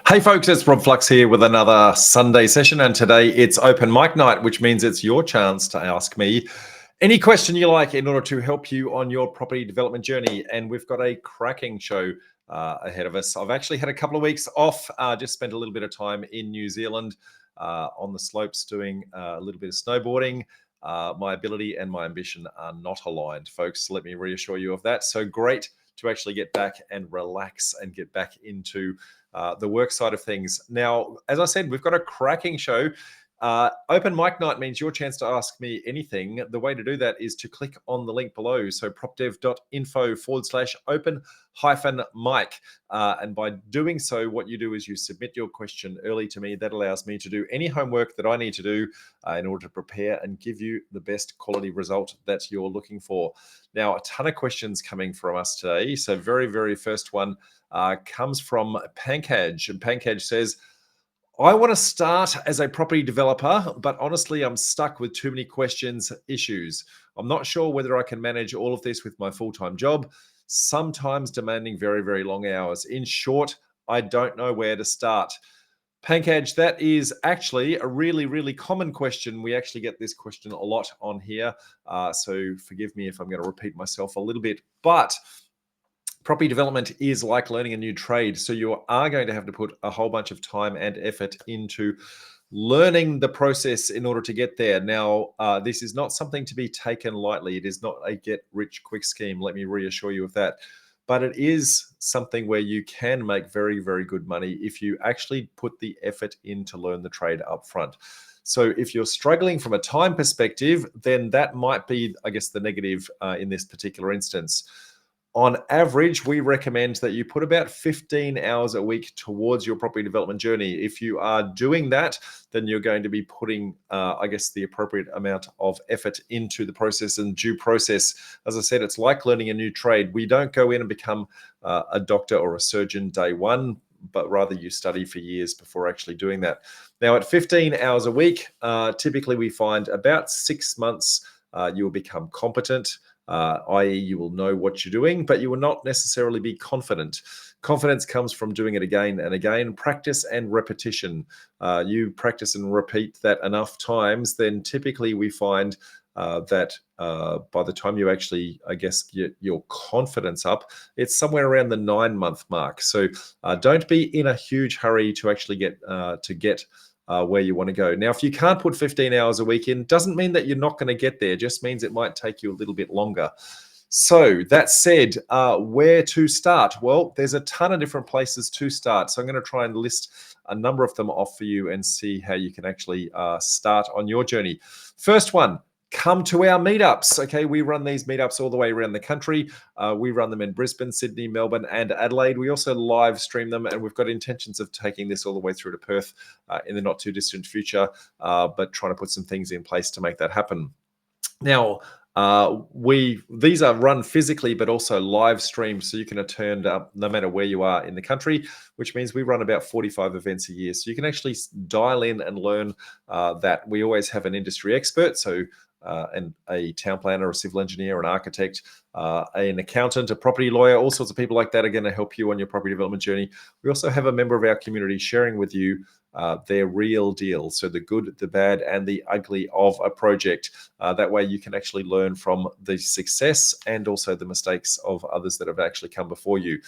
Hey folks, it's Rob Flux here with another Sunday session, and today it's open mic night, which means it's your chance to ask me any question you like in order to help you on your property development journey. And we've got a cracking show ahead of us. I've actually had a couple of weeks off, just spent a little bit of time in New Zealand on the slopes doing a little bit of snowboarding. My ability and my ambition are not aligned, folks. Let me reassure you of that. So great to actually get back and relax and get back into the work side of things. Now, as I said, we've got a cracking show. Open mic night means your chance to ask me anything. The way to do that is to click on the link below. So propdev.info/open-mic. And by doing so, what you do is you submit your question early to me. That allows me to do any homework that I need to do in order to prepare and give you the best quality result that you're looking for. Now, a ton of questions coming from us today. So very first one comes from Pankaj. And Pankaj says, I want to start as a property developer, but honestly, I'm stuck with too many questions, issues. I'm not sure whether I can manage all of this with my full-time job, sometimes demanding very long hours. In short, I don't know where to start. Pankaj, that is actually a really common question. We actually get this question a lot on here. So forgive me if I'm going to repeat myself a little bit, but property development is like learning a new trade. So you are going to have to put a whole bunch of time and effort into learning the process in order to get there. Now, this is not something to be taken lightly. It is not a get rich quick scheme. Let me reassure you of that. But it is something where you can make very good money if you actually put the effort in to learn the trade up front. So if you're struggling from a time perspective, then that might be, I guess, the negative in this particular instance. On average, we recommend that you put about 15 hours a week towards your property development journey. If you are doing that, then you're going to be putting, I guess, the appropriate amount of effort into the process and due process. As I said, it's like learning a new trade. We don't go in and become a doctor or a surgeon day one, but rather you study for years before actually doing that. Now, at 15 hours a week, typically we find about 6 months you will become competent. I.e. you will know what you're doing, but you will not necessarily be confident. Confidence comes from doing it again and again, practice and repetition. You practice and repeat that enough times, then typically we find that by the time you actually, I guess, get your confidence up, it's somewhere around the 9-month mark. So don't be in a huge hurry to actually get where you want to go. Now, if you can't put 15 hours a week in, doesn't mean that you're not going to get there. Just means it might take you a little bit longer. So that said, where to start? Well, there's a ton of different places to start. So I'm going to try and list a number of them off for you and see how you can actually start on your journey. First one, come to our meetups. Okay, we run these meetups all the way around the country. We run them in Brisbane, Sydney, Melbourne, and Adelaide. We also live stream them, and we've got intentions of taking this all the way through to Perth in the not too distant future, but trying to put some things in place to make that happen. Now, these are run physically, but also live streamed, so you can attend no matter where you are in the country, which means we run about 45 events a year. So you can actually dial in and learn that. We always have an industry expert, so and a town planner, a civil engineer, an architect, an accountant, a property lawyer, all sorts of people like that are going to help you on your property development journey. We also have a member of our community sharing with you their real deal. So the good, the bad, and the ugly of a project. That way you can actually learn from the success and also the mistakes of others that have actually come before you.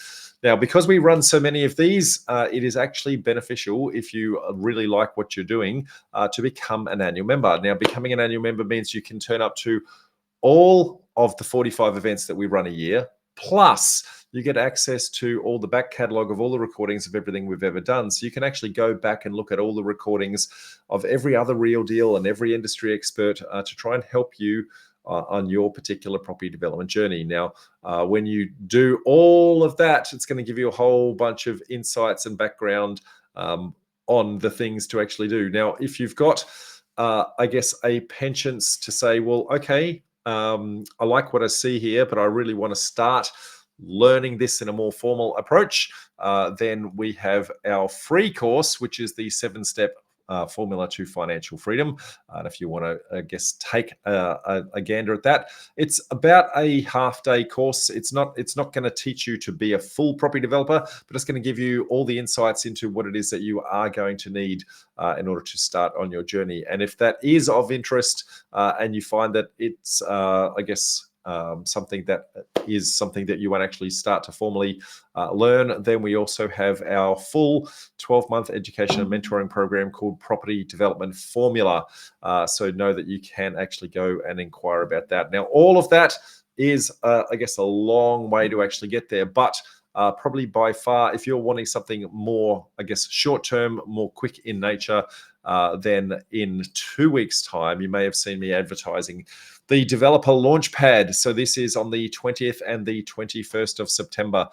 Now, because we run so many of these, it is actually beneficial if you really like what you're doing to become an annual member. Now, becoming an annual member means you can turn up to all of the 45 events that we run a year, plus you get access to all the back catalog of all the recordings of everything we've ever done. So you can actually go back and look at all the recordings of every other real deal and every industry expert to try and help you on your particular property development journey. Now, when you do all of that, it's going to give you a whole bunch of insights and background on the things to actually do. Now, if you've got, I guess, a penchant to say, well, okay, I like what I see here, but I really want to start learning this in a more formal approach, then we have our free course, which is the 7-step formula to financial freedom. And if you want to, I guess, take a gander at that, it's about a half-day course. It's not going to teach you to be a full property developer, but it's going to give you all the insights into what it is that you are going to need in order to start on your journey. And if that is of interest and you find that it's, I guess, something that you want to actually start to formally learn, then we also have our full 12-month education and mentoring program called Property Development Formula. So know that you can actually go and inquire about that. Now, all of that is, I guess, a long way to actually get there, but probably by far, if you're wanting something more, I guess, short-term, more quick in nature, then in 2 weeks' time, you may have seen me advertising the Developer Launchpad. So this is on the 20th and the 21st of September.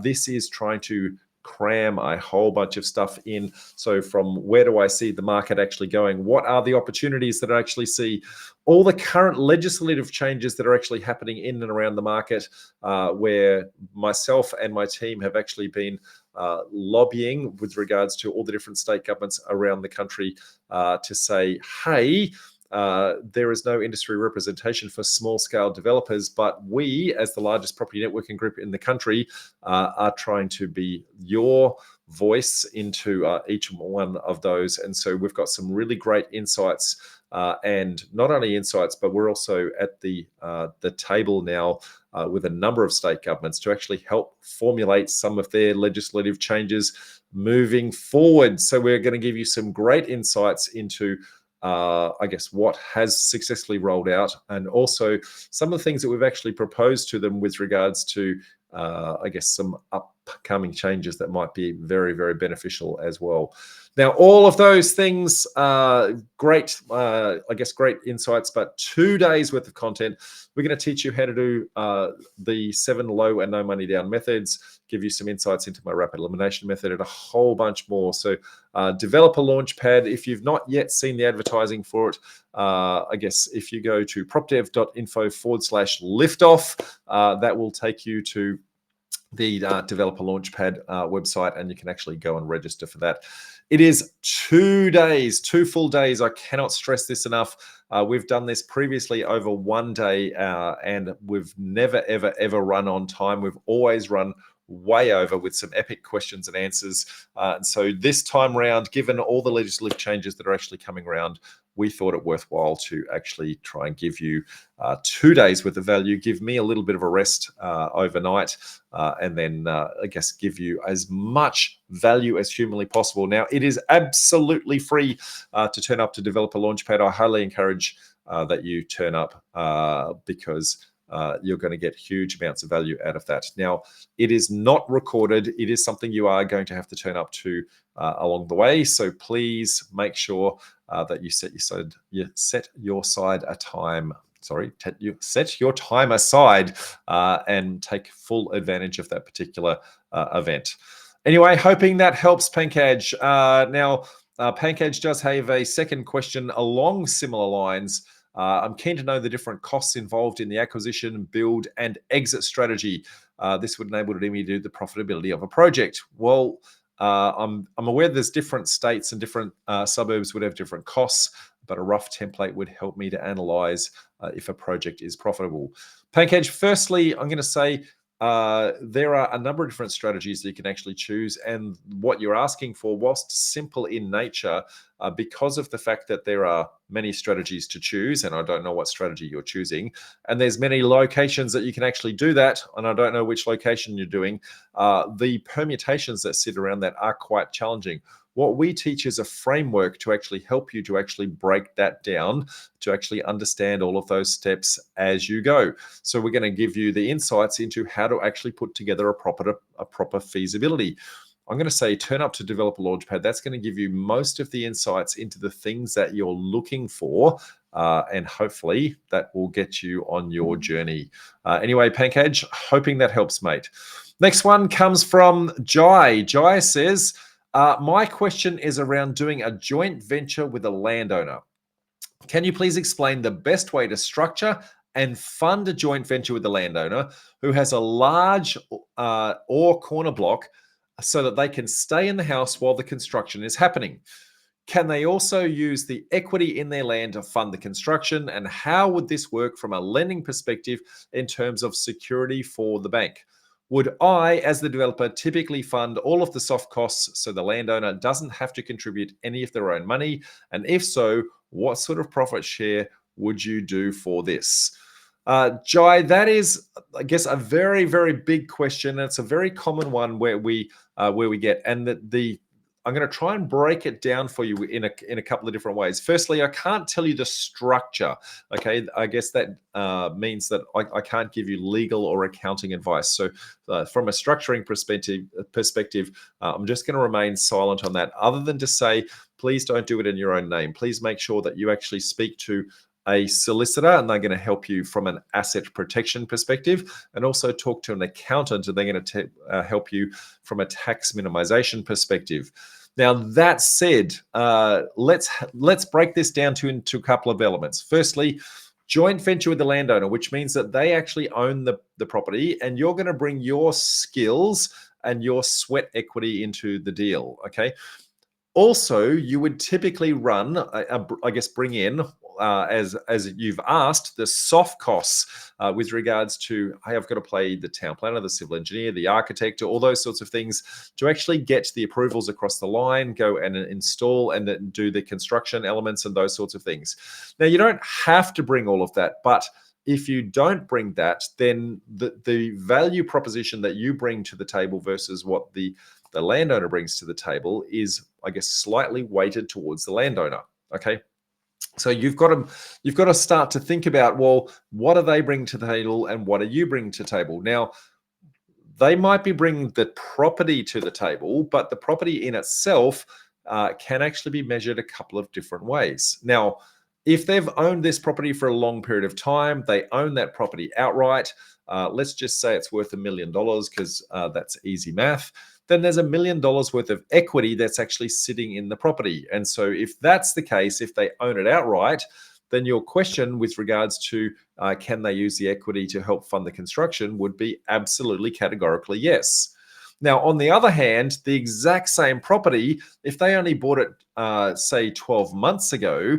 This is trying to cram a whole bunch of stuff in. So from where do I see the market actually going? What are the opportunities that I actually see? All the current legislative changes that are actually happening in and around the market, where myself and my team have actually been lobbying with regards to all the different state governments around the country to say, hey, there is no industry representation for small-scale developers, but we, as the largest property networking group in the country, are trying to be your voice into each one of those. And so we've got some really great insights, and not only insights, but we're also at the table now with a number of state governments to actually help formulate some of their legislative changes moving forward. So we're going to give you some great insights into I guess, what has successfully rolled out, and also some of the things that we've actually proposed to them with regards to, I guess, some upcoming changes that might be very, very beneficial as well. Now, all of those things, great, I guess, great insights, but 2 days worth of content. We're going to teach you how to do the 7 low and no money down methods, give you some insights into my rapid elimination method, and a whole bunch more. So Developer Launchpad, if you've not yet seen the advertising for it, I guess if you go to propdev.info/liftoff, that will take you to the Developer Launchpad website, and you can actually go and register for that. It is 2 days, 2 full days. I cannot stress this enough. We've done this previously over 1 day, and we've never, ever, ever run on time. We've always run way over with some epic questions and answers. And so this time round, given all the legislative changes that are actually coming around, we thought it worthwhile to actually try and give you 2 days worth of value, give me a little bit of a rest overnight, and then I guess give you as much value as humanly possible. Now, it is absolutely free to turn up to Developer Launchpad. I highly encourage that you turn up because you're going to get huge amounts of value out of that. Now, it is not recorded. It is something you are going to have to turn up to along the way. So please make sure that you set your time aside and take full advantage of that particular event. Anyway, hoping that helps, Pankaj. Now, Pankaj does have a second question along similar lines. I'm keen to know the different costs involved in the acquisition, build, and exit strategy. This would enable me to do the profitability of a project. Well, I'm aware there's different states and different suburbs would have different costs, but a rough template would help me to analyze if a project is profitable. Pankaj, firstly, I'm going to say there are a number of different strategies that you can actually choose, and what you're asking for, whilst simple in nature, because of the fact that there are many strategies to choose, and I don't know what strategy you're choosing, and there's many locations that you can actually do that, and I don't know which location you're doing, the permutations that sit around that are quite challenging. What we teach is a framework to actually help you to actually break that down, to actually understand all of those steps as you go. So we're going to give you the insights into how to actually put together a proper feasibility. I'm going to say turn up to Developer Launchpad. That's going to give you most of the insights into the things that you're looking for, and hopefully that will get you on your journey. Anyway, Pankaj, hoping that helps, mate. Next one comes from Jai. Jai says, my question is around doing a joint venture with a landowner. Can you please explain the best way to structure and fund a joint venture with the landowner who has a large or corner block so that they can stay in the house while the construction is happening? Can they also use the equity in their land to fund the construction? And how would this work from a lending perspective in terms of security for the bank? Would I, as the developer, typically fund all of the soft costs so the landowner doesn't have to contribute any of their own money? And if so, what sort of profit share would you do for this? Jai, that is, I guess, a very, very big question. It's a very common one where we get, and the I'm going to try and break it down for you in a couple of different ways. Firstly, I can't tell you the structure. Okay, I guess that means that I can't give you legal or accounting advice. So, from a structuring perspective, I'm just going to remain silent on that. Other than to say, please don't do it in your own name. Please make sure that you actually speak to a solicitor, and they're going to help you from an asset protection perspective, and also talk to an accountant, and they're going to help you from a tax minimization perspective. Now, that said, let's break this down into a couple of elements. Firstly, joint venture with the landowner, which means that they actually own the property, and you're going to bring your skills and your sweat equity into the deal. Okay. Also, you would typically run, I guess, bring in, as you've asked, the soft costs with regards to, hey, I've got to play the town planner, the civil engineer, the architect, all those sorts of things to actually get the approvals across the line, go and install and then do the construction elements and those sorts of things. Now, you don't have to bring all of that, but if you don't bring that, then the value proposition that you bring to the table versus what the landowner brings to the table is, I guess, slightly weighted towards the landowner. Okay. So you've got to start to think about, well, what do they bring to the table and what are you bringing to the table? Now, they might be bringing the property to the table, but the property in itself can actually be measured a couple of different ways. Now, if they've owned this property for a long period of time, they own that property outright. Let's just say it's worth $1 million because that's easy math. Then there's $1 million worth of equity that's actually sitting in the property. And so if that's the case, if they own it outright, then your question with regards to can they use the equity to help fund the construction would be absolutely categorically yes. Now, on the other hand, the exact same property, if they only bought it, say, 12 months ago,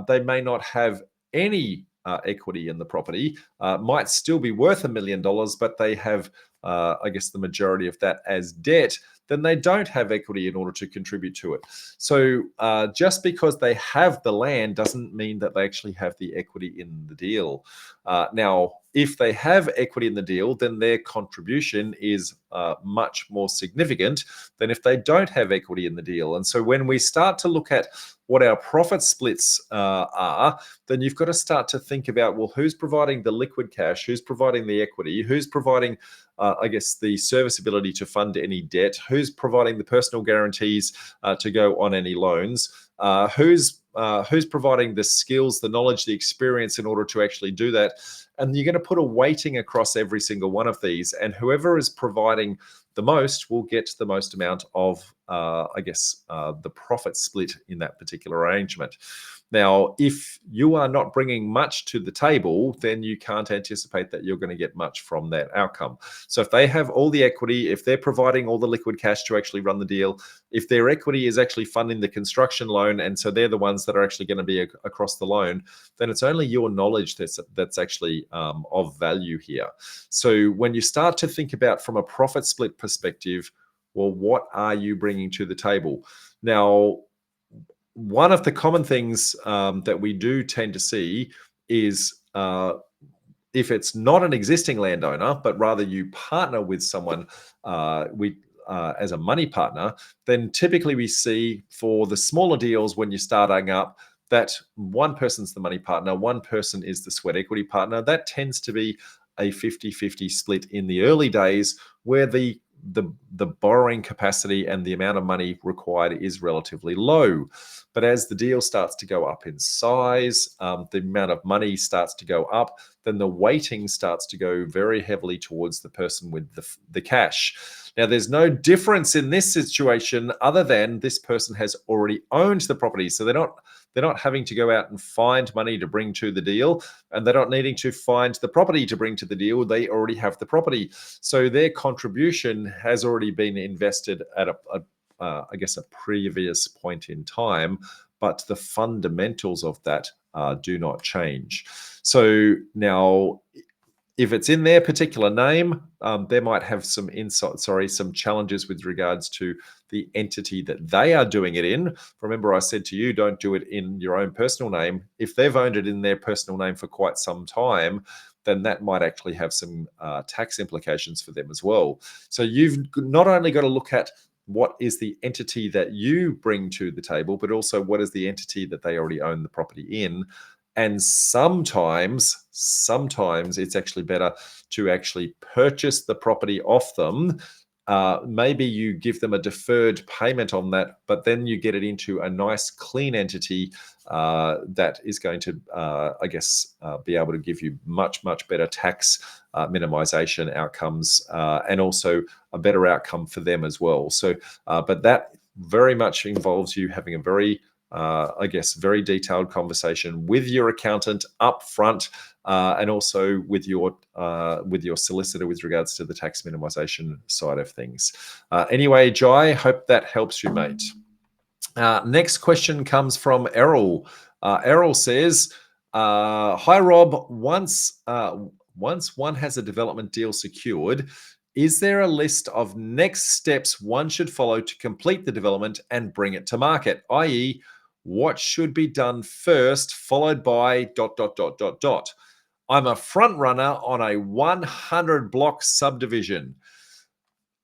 they may not have any equity in the property, might still be worth $1 million, but they have, I guess, the majority of that as debt, then they don't have equity in order to contribute to it. So just because they have the land doesn't mean that they actually have the equity in the deal. Now, if they have equity in the deal, then their contribution is much more significant than if they don't have equity in the deal. And so when we start to look at what our profit splits are, then you've got to start to think about, well, who's providing the liquid cash, who's providing the equity, who's providing, I guess, the serviceability to fund any debt, who's providing the personal guarantees to go on any loans, who's providing the skills, the knowledge, the experience in order to actually do that. And you're going to put a weighting across every single one of these, and whoever is providing the most will get the most amount of, I guess, the profit split in that particular arrangement. Now, if you are not bringing much to the table, then you can't anticipate that you're going to get much from that outcome. So if they have all the equity, if they're providing all the liquid cash to actually run the deal, if their equity is actually funding the construction loan, and so they're the ones that are actually going to be across the loan, then it's only your knowledge that's actually of value here. So when you start to think about from a profit split perspective, well, what are you bringing to the table? Now, one of the common things that we do tend to see is if it's not an existing landowner, but rather you partner with someone as a money partner, then typically we see for the smaller deals when you're starting up that one person's the money partner, one person is the sweat equity partner. That tends to be a 50-50 split in the early days where the borrowing capacity and the amount of money required is relatively low. But as the deal starts to go up in size, the amount of money starts to go up, then the weighting starts to go very heavily towards the person with the cash. Now, there's no difference in this situation other than this person has already owned the property. So they're not having to go out and find money to bring to the deal, and they're not needing to find the property to bring to the deal. They already have the property. So their contribution has already been invested at I guess, a previous point in time, but the fundamentals of that do not change. So now, if it's in their particular name, they might have some some challenges with regards to the entity that they are doing it in. Remember, I said to you, don't do it in your own personal name. If they've owned it in their personal name for quite some time, then that might actually have some tax implications for them as well. So you've not only got to look at what is the entity that you bring to the table, but also what is the entity that they already own the property in. And sometimes it's actually better to actually purchase the property off them. Maybe you give them a deferred payment on that, but then you get it into a nice clean entity that is going to, be able to give you much better tax minimization outcomes and also a better outcome for them as well. So, but that very much involves you having a very very detailed conversation with your accountant up front, and also with your solicitor with regards to the tax minimization side of things. Anyway, Jai, hope that helps you, mate. Next question comes from Errol. Errol says, "Hi Rob. Once one has a development deal secured, is there a list of next steps one should follow to complete the development and bring it to market? I.e., what should be done first, followed by ... I'm a front runner on a 100 block subdivision."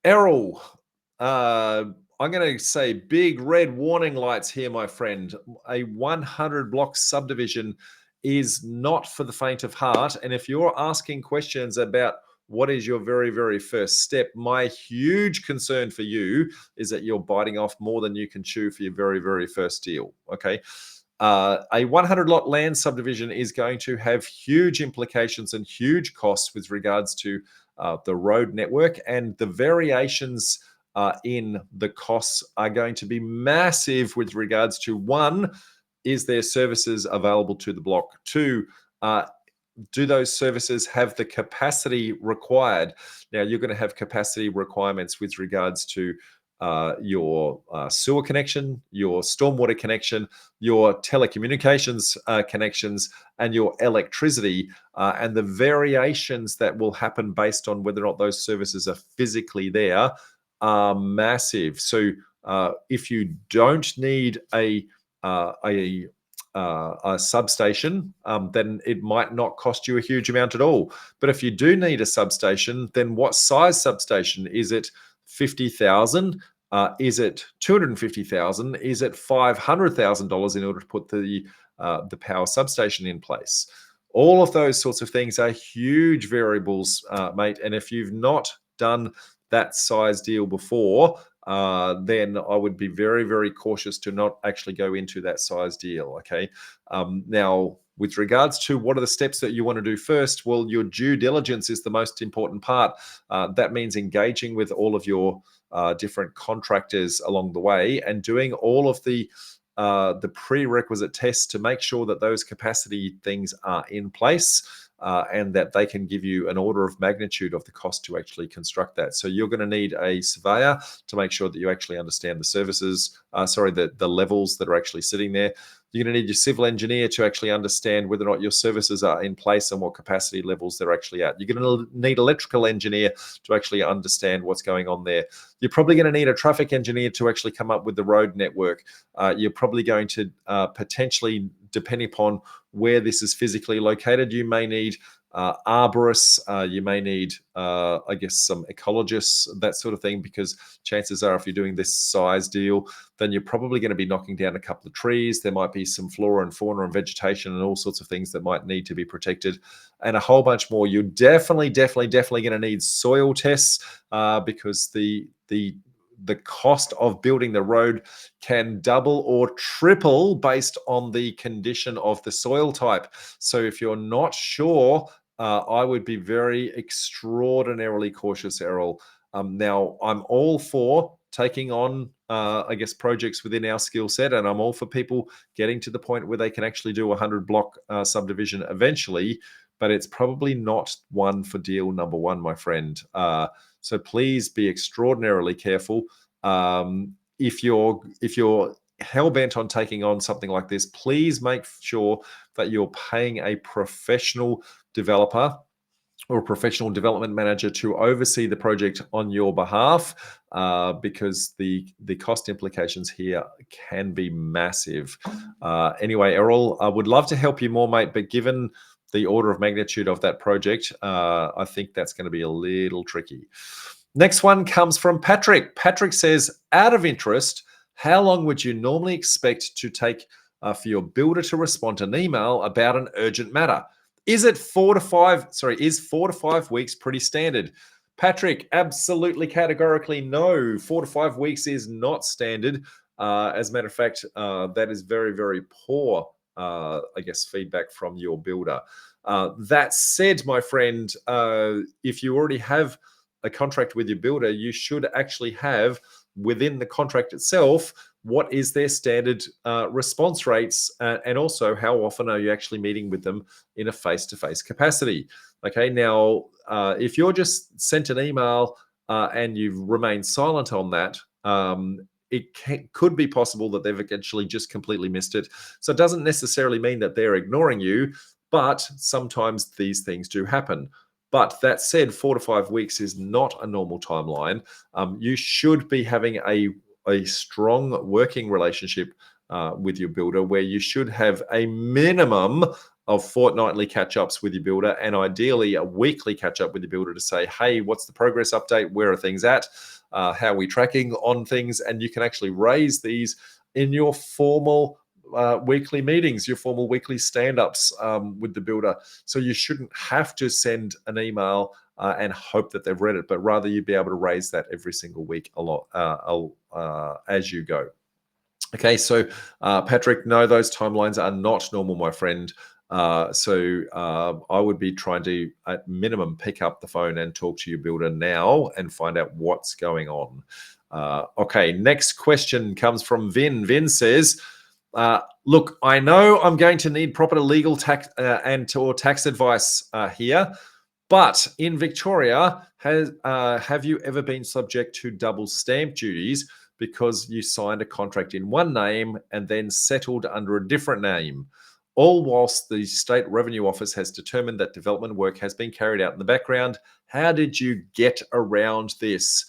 Errol, I'm going to say big red warning lights here, my friend. A 100 block subdivision is not for the faint of heart. And if you're asking questions about what is your very first step, my huge concern for you is that you're biting off more than you can chew for your very first deal. Okay. A 100 lot land subdivision is going to have huge implications and huge costs with regards to the road network, and the variations in the costs are going to be massive with regards to, one, is there services available to the block? Two, do those services have the capacity required? Now, you're going to have capacity requirements with regards to your sewer connection, your stormwater connection, your telecommunications connections, and your electricity, and the variations that will happen based on whether or not those services are physically there are massive. So if you don't need a substation, then it might not cost you a huge amount at all. But if you do need a substation, then what size substation? Is it 50,000? Is it 250,000? Is it $500,000 in order to put the power substation in place? All of those sorts of things are huge variables, mate. And if you've not done that size deal before, then I would be very cautious to not actually go into that size deal. Okay. Now, with regards to what are the steps that you want to do first, well, your due diligence is the most important part. That means engaging with all of your different contractors along the way and doing all of the prerequisite tests to make sure that those capacity things are in place. And that they can give you an order of magnitude of the cost to actually construct that. So you're going to need a surveyor to make sure that you actually understand the services, the levels that are actually sitting there. You're going to need your civil engineer to actually understand whether or not your services are in place and what capacity levels they're actually at. You're going to need electrical engineer to actually understand what's going on there. You're probably going to need a traffic engineer to actually come up with the road network. You're probably going to potentially, depending upon where this is physically located, you may need arborists, you may need, some ecologists, that sort of thing, because chances are if you're doing this size deal, then you're probably going to be knocking down a couple of trees. There might be some flora and fauna and vegetation and all sorts of things that might need to be protected, and a whole bunch more. You're definitely going to need soil tests because the cost of building the road can double or triple based on the condition of the soil type. So if you're not sure, I would be very extraordinarily cautious, Errol. Now, I'm all for taking on, projects within our skill set, and I'm all for people getting to the point where they can actually do a 100 block subdivision eventually, but it's probably not one for deal number one, my friend. So please be extraordinarily careful. if you're hell bent on taking on something like this, please make sure that you're paying a professional developer or a professional development manager to oversee the project on your behalf, because the cost implications here can be massive. Anyway, Errol, I would love to help you more, mate, but given the order of magnitude of that project, I think that's going to be a little tricky. Next one comes from Patrick. Patrick says, out of interest, how long would you normally expect to take for your builder to respond to an email about an urgent matter? Is 4 to 5 weeks pretty standard? Patrick, absolutely categorically no. 4 to 5 weeks is not standard. As a matter of fact, that is very, very poor, feedback from your builder. That said, my friend, if you already have a contract with your builder, you should actually have within the contract itself what is their standard response rates, and also how often are you actually meeting with them in a face-to-face capacity. Okay, now if you're just sent an email and you've remained silent on that, could be possible that they've actually just completely missed it. So it doesn't necessarily mean that they're ignoring you, but sometimes these things do happen. But that said, 4 to 5 weeks is not a normal timeline. You should be having a strong working relationship with your builder, where you should have a minimum of fortnightly catch-ups with your builder, and ideally a weekly catch-up with your builder to say, hey, what's the progress update? Where are things at? How are we tracking on things? And you can actually raise these in your formal weekly meetings, your formal weekly stand-ups with the builder. So you shouldn't have to send an email and hope that they've read it, but rather you'd be able to raise that every single week as you go. Okay, so Patrick, no, those timelines are not normal, my friend. So I would be trying to, at minimum, pick up the phone and talk to your builder now and find out what's going on. Okay, next question comes from Vin. Vin says, look, I know I'm going to need proper legal tax or tax advice here, but in Victoria, have you ever been subject to double stamp duties because you signed a contract in one name and then settled under a different name, all whilst the State Revenue Office has determined that development work has been carried out in the background? How did you get around this?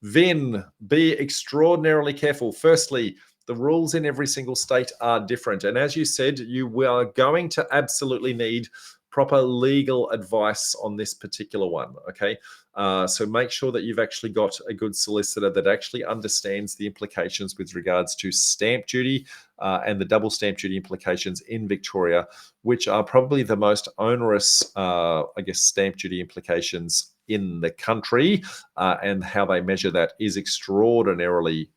Vin, be extraordinarily careful. Firstly, the rules in every single state are different. And as you said, you are going to absolutely need proper legal advice on this particular one, okay? So make sure that you've actually got a good solicitor that actually understands the implications with regards to stamp duty and the double stamp duty implications in Victoria, which are probably the most onerous, stamp duty implications in the country, and how they measure that is extraordinarily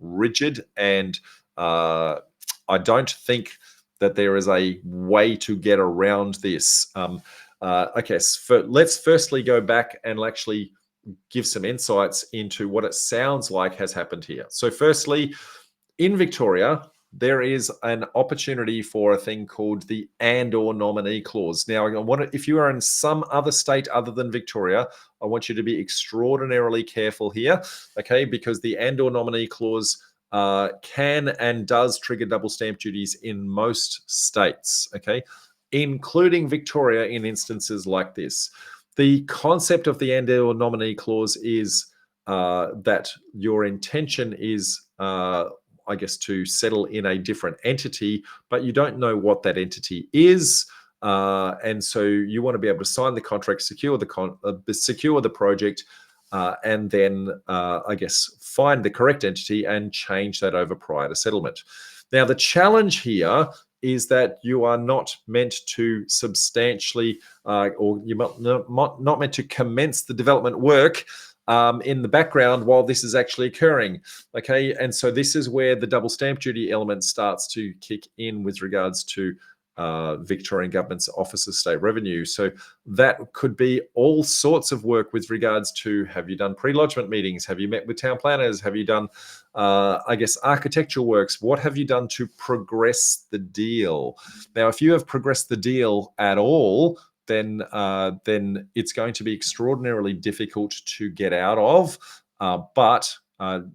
rigid. And I don't think that there is a way to get around this. Let's firstly go back and actually give some insights into what it sounds like has happened here. So firstly, in Victoria, there is an opportunity for a thing called the and/or nominee clause. Now, if you are in some other state other than Victoria, I want you to be extraordinarily careful here, okay? Because the and/or nominee clause can and does trigger double stamp duties in most states, okay, including Victoria in instances like this. The concept of the and/or nominee clause is that your intention is, to settle in a different entity, but you don't know what that entity is. And so you want to be able to sign the contract, secure the project, and then, find the correct entity and change that over prior to settlement. Now, the challenge here is that you are not meant to substantially, or you're not meant to commence the development work in the background while this is actually occurring, okay? And so this is where the double stamp duty element starts to kick in with regards to Victorian Government's Office of State Revenue. So that could be all sorts of work with regards to, have you done pre-lodgement meetings? Have you met with town planners? Have you done, architectural works? What have you done to progress the deal? Now, if you have progressed the deal at all, then it's going to be extraordinarily difficult to get out of. But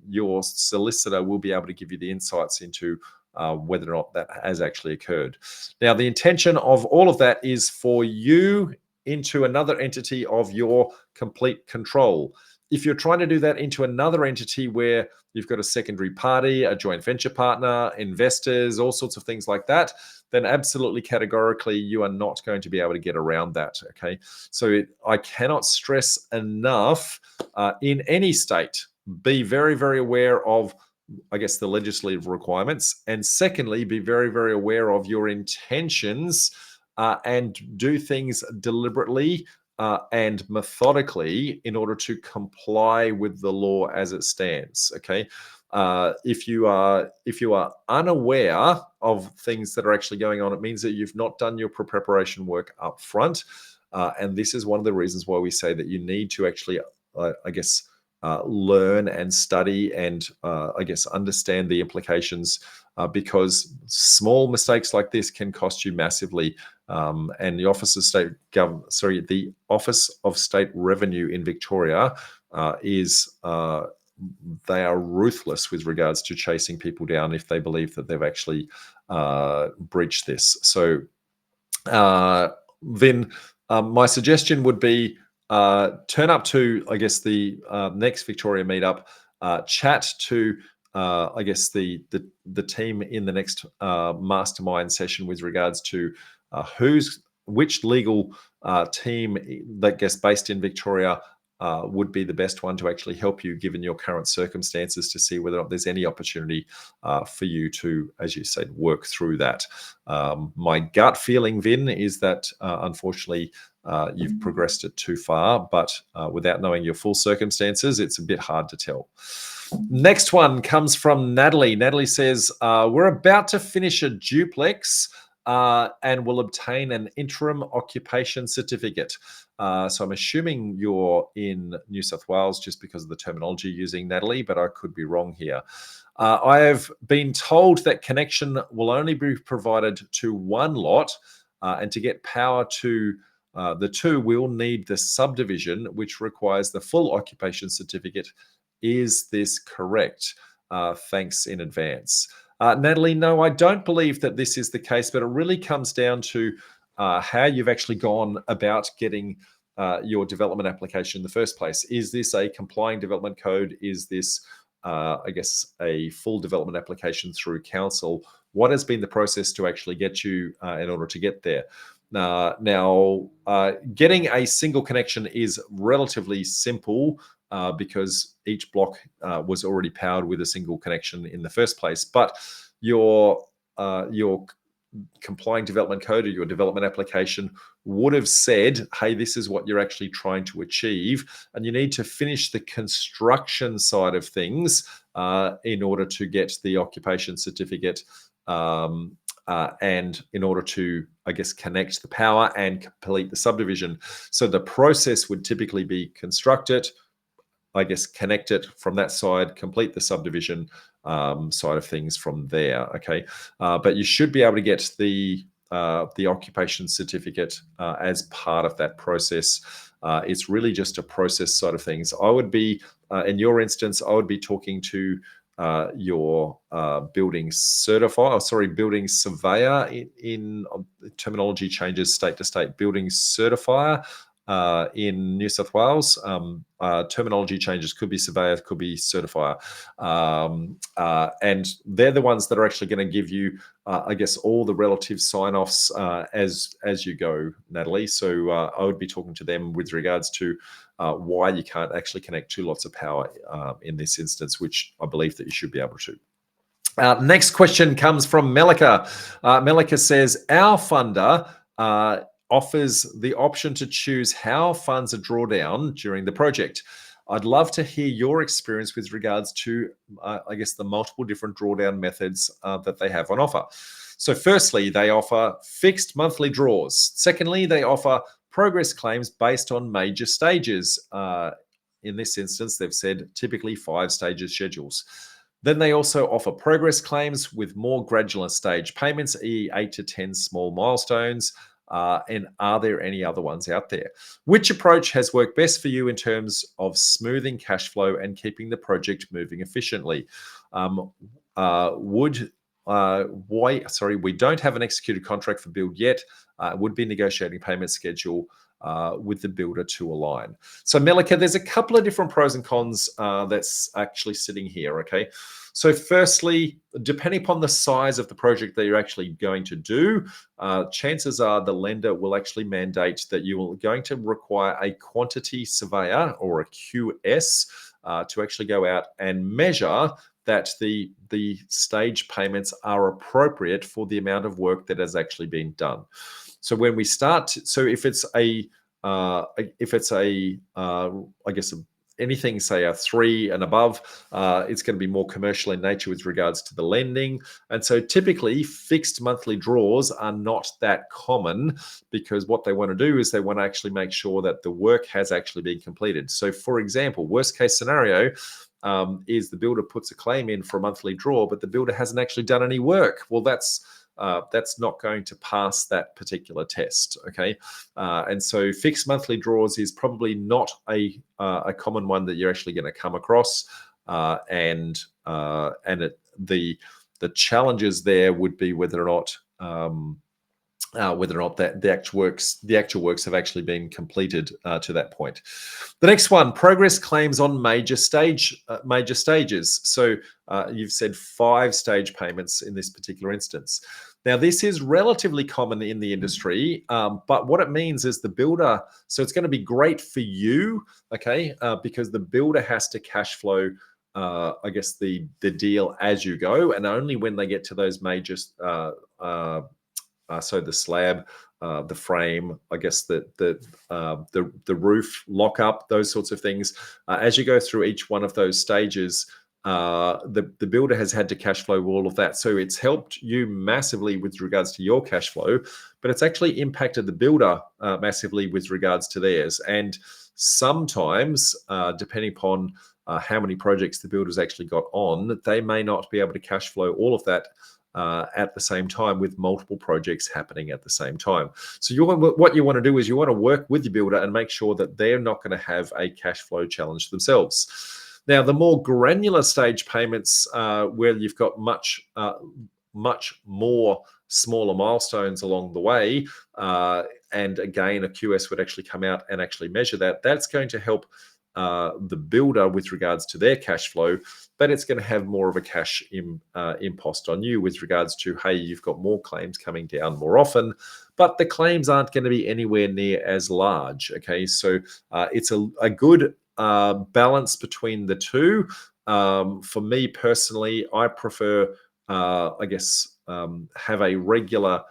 your solicitor will be able to give you the insights into whether or not that has actually occurred. Now, the intention of all of that is for you into another entity of your complete control. If you're trying to do that into another entity where you've got a secondary party, a joint venture partner, investors, all sorts of things like that, then absolutely categorically you are not going to be able to get around that. Okay, so I cannot stress enough, in any state, be very, very aware of, I guess, the legislative requirements, and secondly, be very, very aware of your intentions, and do things deliberately and methodically in order to comply with the law as it stands. Okay, if you are unaware of things that are actually going on, it means that you've not done your preparation work up front, and this is one of the reasons why we say that you need to actually, I guess, learn and study and I guess understand the implications, because small mistakes like this can cost you massively. And the the Office of State Revenue in Victoria is they are ruthless with regards to chasing people down if they believe that they've actually breached this. So then my suggestion would be, turn up to, I guess, the next Victoria meetup, chat to, I guess, the team in the next mastermind session with regards to which legal team that gets based in Victoria would be the best one to actually help you given your current circumstances, to see whether or not there's any opportunity for you to, as you said, work through that. My gut feeling, Vin, is that unfortunately you've progressed it too far, but without knowing your full circumstances, it's a bit hard to tell. Next one comes from Natalie. Natalie says, we're about to finish a duplex and will obtain an interim occupation certificate. So I'm assuming you're in New South Wales just because of the terminology using, Natalie, but I could be wrong here. I have been told that connection will only be provided to one lot, and to get power to the two, we'll need the subdivision, which requires the full occupation certificate. Is this correct? Thanks in advance. Natalie, no, I don't believe that this is the case, but it really comes down to how you've actually gone about getting your development application in the first place. Is this a complying development code? Is this, I guess, a full development application through council? What has been the process to actually get you in order to get there? Now, getting a single connection is relatively simple because each block was already powered with a single connection in the first place. But your complying development code or your development application would have said, hey, this is what you're actually trying to achieve, and you need to finish the construction side of things in order to get the occupation certificate, and in order to, I guess, connect the power and complete the subdivision. So the process would typically be construct it, I guess, connect it from that side, complete the subdivision side of things from there. Okay, but you should be able to get the occupation certificate as part of that process. It's really just a process side of things. I would be, in your instance, I would be talking to your building building surveyor. In terminology changes state to state. Building certifier in New South Wales. Terminology changes, could be surveyor, could be certifier, and they're the ones that are actually going to give you, I guess, all the relative sign-offs as you go, Natalie. So I would be talking to them with regards to why you can't actually connect two lots of power in this instance, which I believe that you should be able to. Next question comes from Melika. Melika says, our funder offers the option to choose how funds are drawn down during the project. I'd love to hear your experience with regards to, I guess, the multiple different drawdown methods that they have on offer. So firstly, they offer fixed monthly draws. Secondly, they offer progress claims based on major stages. In this instance, they've said typically 5 stages schedules. Then they also offer progress claims with more gradual stage payments, i.e. 8 to 10 small milestones. and are there any other ones out there? Which approach has worked best for you in terms of smoothing cash flow and keeping the project moving efficiently? We don't have an executed contract for build yet. Would be negotiating payment schedule with the builder to align. So Melika, there's a couple of different pros and cons that's actually sitting here, okay? So firstly, depending upon the size of the project that you're actually going to do, chances are the lender will actually mandate that you are going to require a quantity surveyor or a QS to actually go out and measure that the stage payments are appropriate for the amount of work that has actually been done. So when we start, so if it's anything, say a 3 and above, it's going to be more commercial in nature with regards to the lending. And so typically fixed monthly draws are not that common, because what they want to do is they want to actually make sure that the work has actually been completed. So for example, worst case scenario is the builder puts a claim in for a monthly draw, but the builder hasn't actually done any work. Well, that's not going to pass that particular test, okay? And so fixed monthly draws is probably not a common one that you're actually going to come across, the challenges there would be whether or not that the actual works have actually been completed to that point. The next one, progress claims on major stages. So you've said 5 stage payments in this particular instance. Now, this is relatively common in the industry, but what it means is the builder, so it's going to be great for you, okay, because the builder has to cash flow the deal as you go, and only when they get to those major so the slab, the frame, I guess the roof lockup, those sorts of things. As you go through each one of those stages, the builder has had to cash flow all of that. So it's helped you massively with regards to your cash flow, but it's actually impacted the builder massively with regards to theirs. And sometimes, depending upon how many projects the builder's actually got on, they may not be able to cash flow all of that at the same time, with multiple projects happening at the same time. So what you want to do is you want to work with your builder and make sure that they're not going to have a cash flow challenge themselves. Now, the more granular stage payments, where you've got much more smaller milestones along the way, and again, a QS would actually come out and actually measure that. That's going to help the builder with regards to their cash flow, but it's going to have more of a cash impost on you with regards to, hey, you've got more claims coming down more often, but the claims aren't going to be anywhere near as large. Okay, so it's a good balance between the two. For me personally, I prefer, have a regular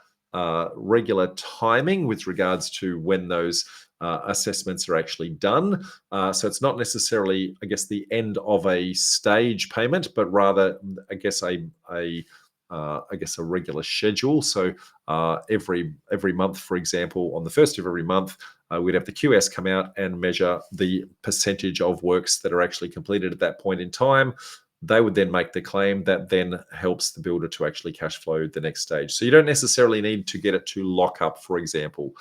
timing with regards to when those assessments are actually done. So it's not necessarily, the end of a stage payment, but rather, a regular schedule. So every month, for example, on the first of every month, we'd have the QS come out and measure the percentage of works that are actually completed at that point in time. They would then make the claim that then helps the builder to actually cash flow the next stage. So you don't necessarily need to get it to lock up, for example.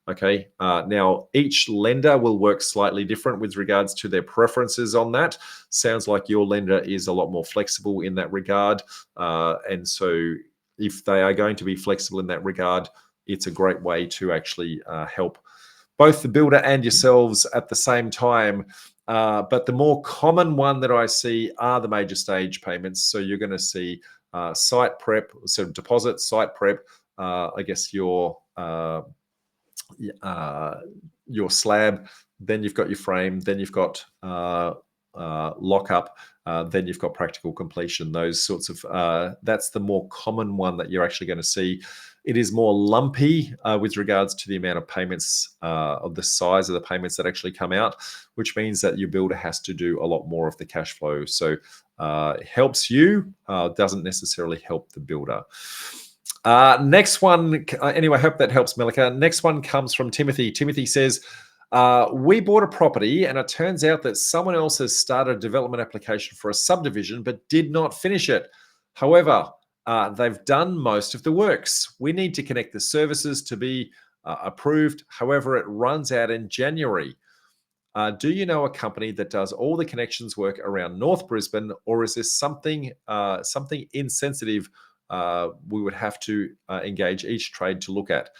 Okay. Now, each lender will work slightly different with regards to their preferences on that. Sounds like your lender is a lot more flexible in that regard. And so if they are going to be flexible in that regard, it's a great way to actually help both the builder and yourselves at the same time. But the more common one that I see are the major stage payments. So you're going to see site prep, so deposit, site prep, your slab, then you've got your frame, then you've got lockup, then you've got practical completion. Those sorts of that's the more common one that you're actually going to see. It is more lumpy with regards to the amount of payments, of the size of the payments that actually come out, which means that your builder has to do a lot more of the cash flow. So it helps you, doesn't necessarily help the builder. Next one, anyway, I hope that helps, Melika. Next one comes from Timothy. Timothy says, we bought a property and it turns out that someone else has started a development application for a subdivision but did not finish it. However, they've done most of the works. We need to connect the services to be approved. However, it runs out in January. Do you know a company that does all the connections work around North Brisbane, or is this something insensitive we would have to engage each trade to look at?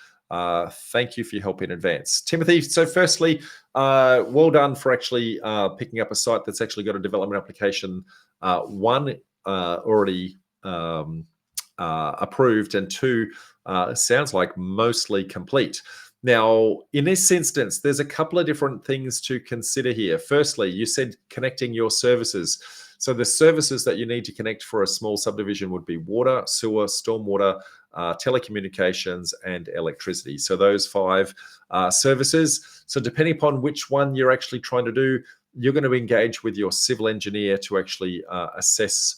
Thank you for your help in advance, Timothy. So, firstly, well done for actually picking up a site that's actually got a development application, one already approved, and two sounds like mostly complete. Now, in this instance, there's a couple of different things to consider here. Firstly, you said connecting your services. So the services that you need to connect for a small subdivision would be water, sewer, stormwater, telecommunications, and electricity. So those five services. So depending upon which one you're actually trying to do, you're going to engage with your civil engineer to actually assess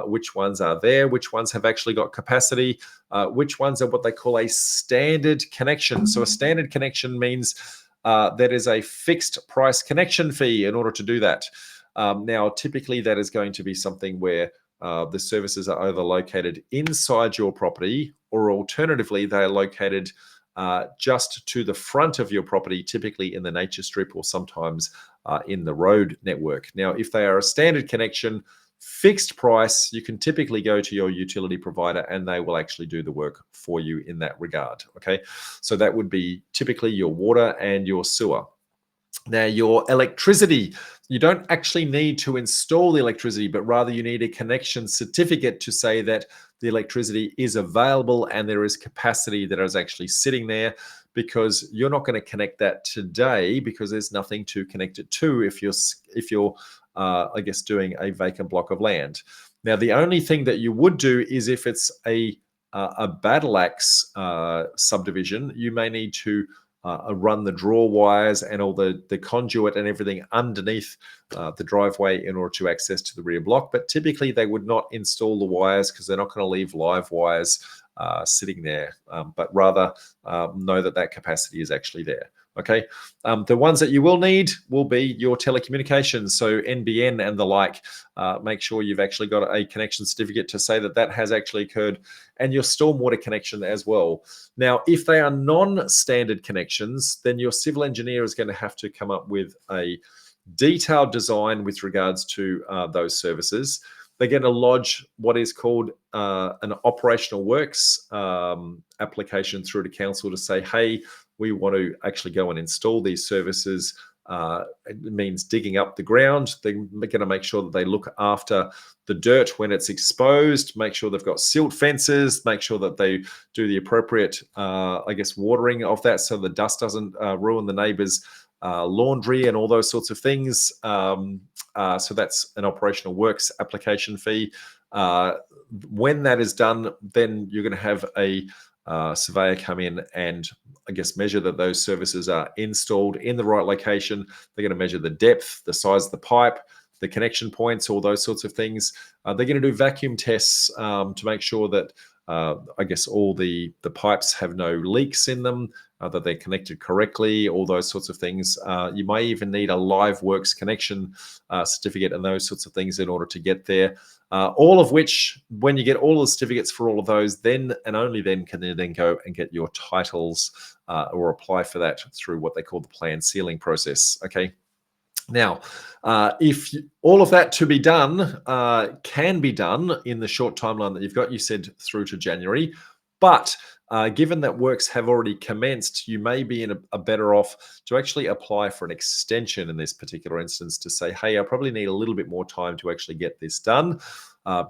which ones are there, which ones have actually got capacity, which ones are what they call a standard connection. So a standard connection means that is a fixed price connection fee in order to do that. Now, typically that is going to be something where the services are either located inside your property, or alternatively, they are located just to the front of your property, typically in the nature strip or sometimes in the road network. Now, if they are a standard connection, fixed price, you can typically go to your utility provider and they will actually do the work for you in that regard. Okay, so that would be typically your water and your sewer. Now, your electricity, you don't actually need to install the electricity, but rather you need a connection certificate to say that the electricity is available and there is capacity that is actually sitting there, because you're not going to connect that today because there's nothing to connect it to if you're I guess doing a vacant block of land. Now, the only thing that you would do is if it's a battle axe subdivision, you may need to run the draw wires and all the conduit and everything underneath the driveway in order to access to the rear block. But typically they would not install the wires because they're not going to leave live wires sitting there, but rather know that that capacity is actually there. Okay, the ones that you will need will be your telecommunications, so NBN and the like. Make sure you've actually got a connection certificate to say that that has actually occurred, and your stormwater connection as well. Now, if they are non-standard connections, then your civil engineer is going to have to come up with a detailed design with regards to those services. They're going to lodge what is called an operational works application through to council to say, hey, we want to actually go and install these services. It means digging up the ground. They're going to make sure that they look after the dirt when it's exposed, make sure they've got silt fences, make sure that they do the appropriate, I guess, watering of that so the dust doesn't ruin the neighbor's laundry and all those sorts of things. So that's an operational works application fee. When that is done, then you're going to have a surveyor come in and, I guess, measure that those services are installed in the right location. They're going to measure the depth, the size of the pipe, the connection points, all those sorts of things. They're going to do vacuum tests to make sure that, I guess, all the pipes have no leaks in them, that they're connected correctly, all those sorts of things. You may even need a live works connection certificate and those sorts of things in order to get there. All of which, when you get all the certificates for all of those, then and only then can you then go and get your titles or apply for that through what they call the plan sealing process. Okay. Now, if all of that to be done can be done in the short timeline that you've got, you said through to January, but given that works have already commenced, you may be in a better off to actually apply for an extension in this particular instance to say, hey, I probably need a little bit more time to actually get this done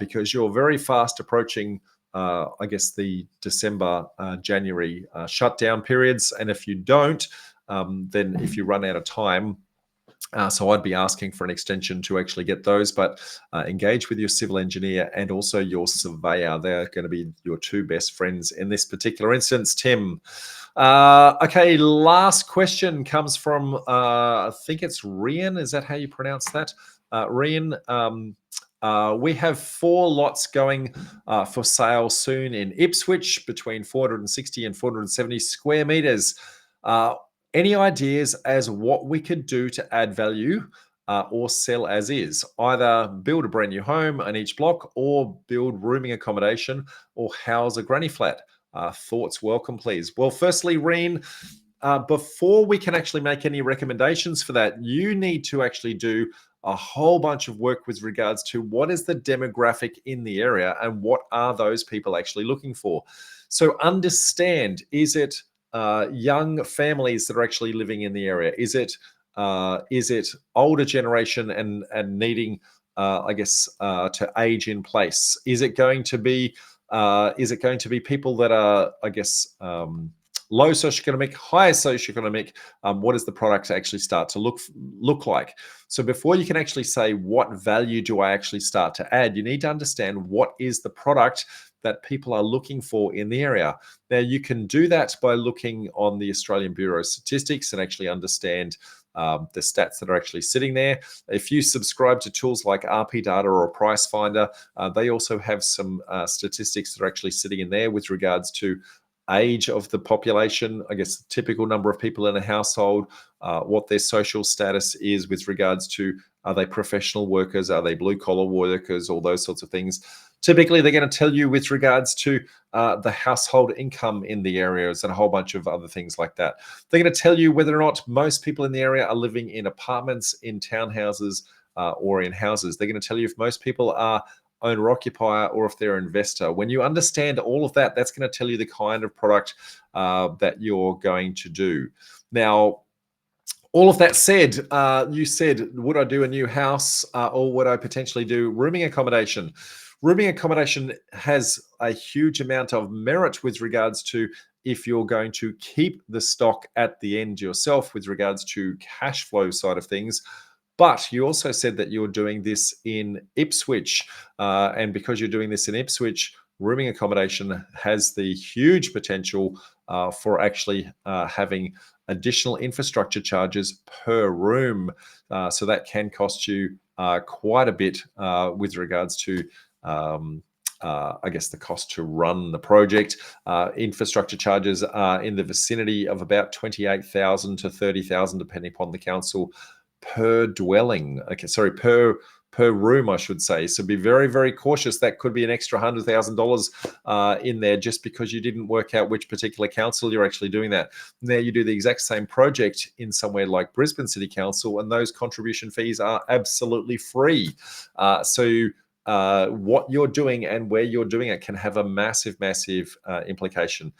because you're very fast approaching, I guess, the December, January shutdown periods. And if you don't, then if you run out of time, so I'd be asking for an extension to actually get those, but engage with your civil engineer and also your surveyor. They're going to be your two best friends in this particular instance, Tim. Okay, last question comes from, I think it's Rian. Is that how you pronounce that? Rian, we have 4 lots going for sale soon in Ipswich between 460 and 470 square meters. Any ideas as what we could do to add value or sell as is? Either build a brand new home on each block or build rooming accommodation or house a granny flat. Thoughts welcome, please. Well, firstly, Reen, before we can actually make any recommendations for that, you need to actually do a whole bunch of work with regards to what is the demographic in the area and what are those people actually looking for. So understand, is it young families that are actually living in the area? Is it older generation and needing, I guess, to age in place? Is it going to be people that are, I guess, low socioeconomic, high socioeconomic? What does the product actually start to look like? So before you can actually say what value do I actually start to add, you need to understand what is the product that people are looking for in the area. Now, you can do that by looking on the Australian Bureau of Statistics and actually understand the stats that are actually sitting there. If you subscribe to tools like RP Data or Price Finder, they also have some statistics that are actually sitting in there with regards to age of the population, I guess the typical number of people in a household, what their social status is with regards to, are they professional workers, are they blue collar workers, all those sorts of things. Typically, they're going to tell you with regards to the household income in the areas and a whole bunch of other things like that. They're going to tell you whether or not most people in the area are living in apartments, in townhouses, or in houses. They're going to tell you if most people are owner occupier or if they're an investor. When you understand all of that, that's going to tell you the kind of product that you're going to do. Now, all of that said, you said, would I do a new house or would I potentially do rooming accommodation? Rooming accommodation has a huge amount of merit with regards to if you're going to keep the stock at the end yourself with regards to cash flow side of things. But you also said that you're doing this in Ipswich. And because you're doing this in Ipswich, rooming accommodation has the huge potential for actually having additional infrastructure charges per room. So that can cost you quite a bit with regards to I guess the cost to run the project. Infrastructure charges are in the vicinity of about 28,000 to 30,000, depending upon the council, per dwelling. Okay, sorry, per room, I should say. So be very, very cautious. That could be an extra $100,000 in there just because you didn't work out which particular council you're actually doing that. Now you do the exact same project in somewhere like Brisbane City Council, and those contribution fees are absolutely free. What you're doing and where you're doing it can have a massive implication.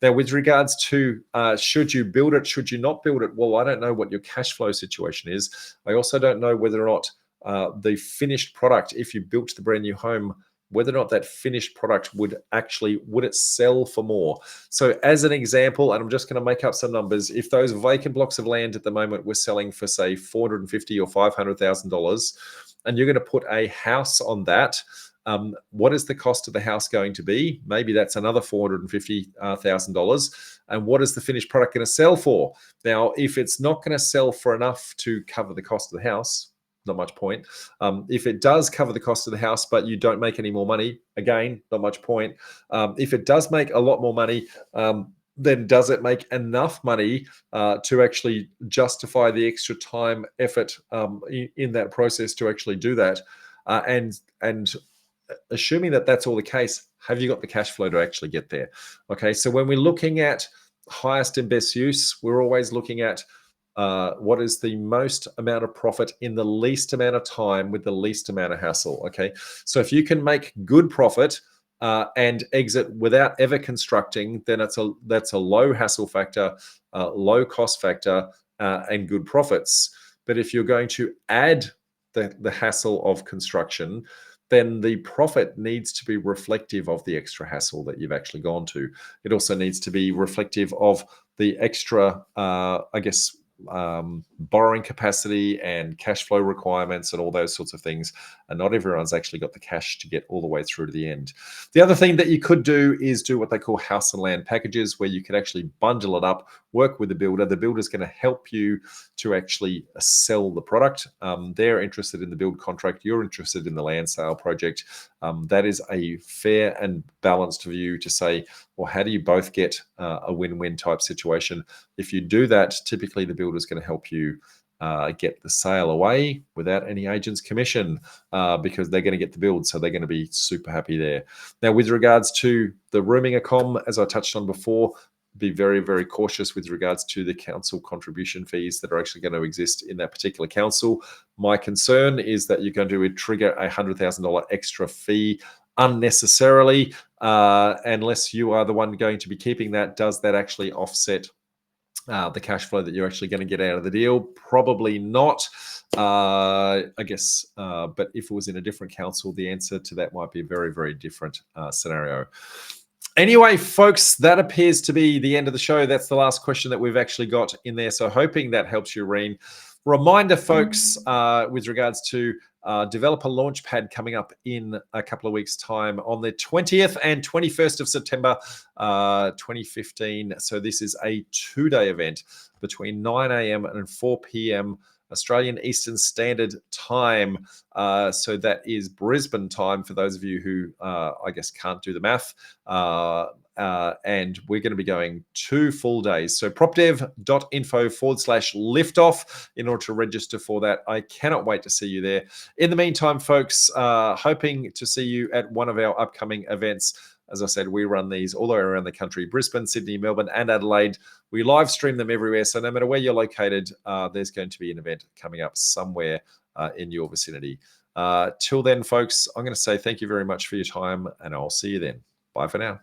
Now, with regards to should you build it, should you not build it? Well, I don't know what your cash flow situation is. I also don't know whether or not the finished product, if you built the brand new home, whether or not that finished product would it sell for more. So as an example, and I'm just going to make up some numbers, if those vacant blocks of land at the moment were selling for say $450,000 or $500,000, and you're going to put a house on that, what is the cost of the house going to be? Maybe that's another $450,000. And what is the finished product going to sell for? Now, if it's not going to sell for enough to cover the cost of the house, not much point. If it does cover the cost of the house, but you don't make any more money, again, not much point. If it does make a lot more money, then does it make enough money to actually justify the extra time, effort in that process to actually do that? And assuming that that's all the case, have you got the cash flow to actually get there? Okay, so when we're looking at highest and best use, we're always looking at what is the most amount of profit in the least amount of time with the least amount of hassle. Okay, so if you can make good profit and exit without ever constructing, then that's a low hassle factor, low cost factor, and good profits. But if you're going to add the hassle of construction, then the profit needs to be reflective of the extra hassle that you've actually gone to. It also needs to be reflective of the extra, I guess, borrowing capacity and cash flow requirements and all those sorts of things. And not everyone's actually got the cash to get all the way through to the end. The other thing that you could do is do what they call house and land packages, where you could actually bundle it up, work with the builder. The builder's going to help you to actually sell the product. They're interested in the build contract. You're interested in the land sale project. That is a fair and balanced view to say, well, how do you both get a win-win type situation? If you do that, typically the builder is going to help you get the sale away without any agent's commission because they're going to get the build. So they're going to be super happy there. Now, with regards to the rooming accom, as I touched on before, be very, very cautious with regards to the council contribution fees that are actually going to exist in that particular council. My concern is that you're going to trigger a $100,000 extra fee unnecessarily, unless you are the one going to be keeping that. Does that actually offset the cash flow that you're actually going to get out of the deal? Probably not, I guess. But if it was in a different council, the answer to that might be a very, very different scenario. Anyway, folks, that appears to be the end of the show. That's the last question that we've actually got in there. So hoping that helps you, Reen. Reminder, folks, with regards to Developer Launchpad coming up in a couple of weeks' time on the 20th and 21st of September 2015. So this is a 2-day event between 9 a.m. and 4 p.m. Australian Eastern Standard Time. So that is Brisbane time for those of you who, I guess, can't do the math. And we're going to be going 2 full days. So propdev.info/liftoff in order to register for that. I cannot wait to see you there. In the meantime, folks, hoping to see you at one of our upcoming events. As I said, we run these all the way around the country: Brisbane, Sydney, Melbourne, and Adelaide. We live stream them everywhere. So no matter where you're located, there's going to be an event coming up somewhere in your vicinity. Till then, folks, I'm going to say thank you very much for your time, and I'll see you then. Bye for now.